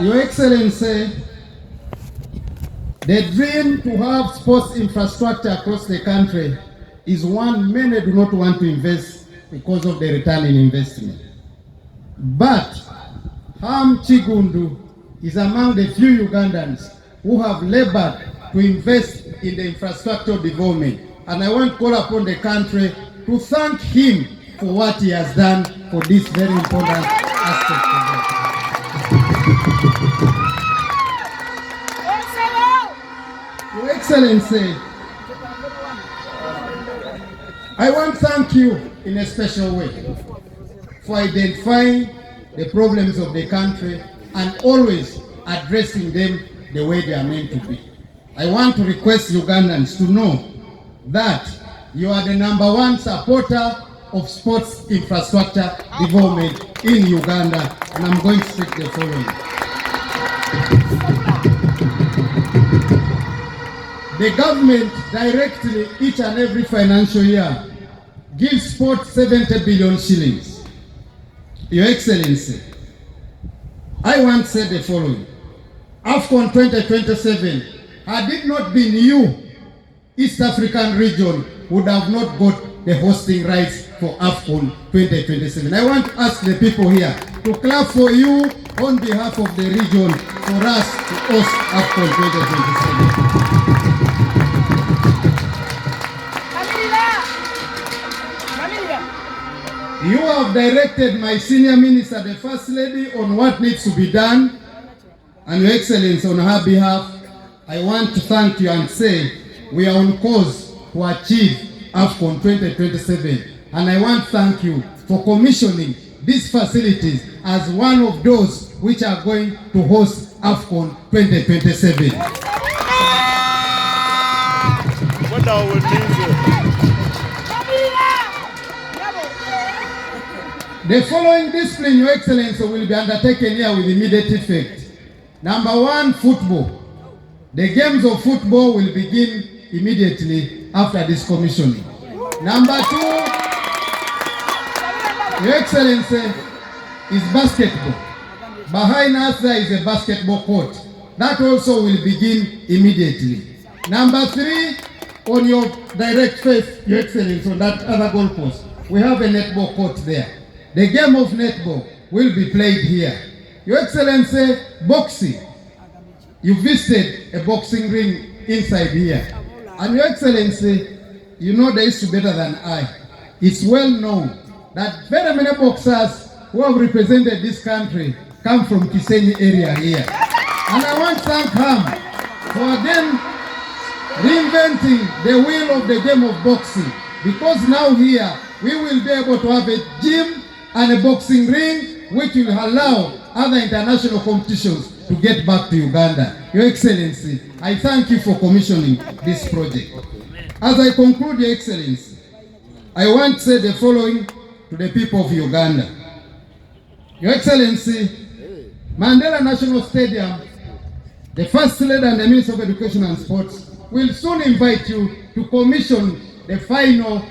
Your Excellency, the dream to have sports infrastructure across the country is one many do not want to invest because of the return in investment. But Ham Chigundu is among the few Ugandans who have labored to invest in the infrastructure development. And I want to call upon the country to thank him for what he has done for this very important aspect of it. Your Excellency, I want to thank you in a special way for identifying the problems of the country and always addressing them the way they are meant to be. I want to request Ugandans to know that you are the #1 supporter of sports infrastructure development in Uganda, and I'm going to state the following. The government directly each and every financial year gives sport 70 billion shillings. Your Excellency, I want to say the following. AFCON 2027, had it not been you, East African region would have not got the hosting rights for AFCON 2027. I want to ask the people here to clap for you on behalf of the region for us to host AFCON 2027. You have directed my senior minister, the First Lady, on what needs to be done. And Your Excellency, on her behalf, I want to thank you and say we are on course to achieve AFCON 2027. And I want to thank you for commissioning these facilities as one of those which are going to host AFCON 2027. The following discipline, Your Excellency, will be undertaken here with immediate effect. #1, football. The games of football will begin immediately after this commissioning. #2, Your Excellency, is basketball. Behind us there is a basketball court. That also will begin immediately. #3, on your direct face, Your Excellency, on that other goalpost, we have a netball court there. The game of netball will be played here. Your Excellency, boxing. You visited a boxing ring inside here. And Your Excellency, you know the issue better than I. It's well known that very many boxers who have represented this country come from Kisenyi area here. And I want to thank him for again reinventing the wheel of the game of boxing. Because now here, we will be able to have a gym and a boxing ring which will allow other international competitions to get back to Uganda. Your Excellency, I thank you for commissioning this project. As I conclude, Your Excellency, I want to say the following to the people of Uganda. Your Excellency, Mandela National Stadium, the First Lady and the Minister of Education and Sports will soon invite you to commission the final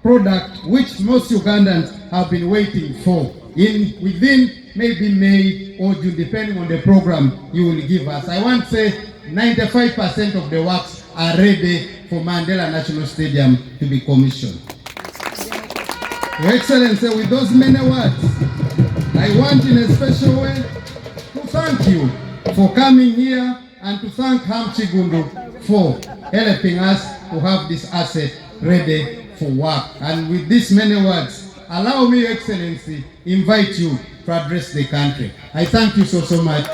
product which most Ugandans have been waiting for within maybe May or June, depending on the program you will give us. I want to say 95% of the works are ready for Mandela National Stadium to be commissioned. Your Excellency, with those many words, I want in a special way to thank you for coming here and to thank Ham Chigundu for helping us to have this asset ready for work. And with these many words, allow me, Your Excellency, invite you to address the country. I thank you so much.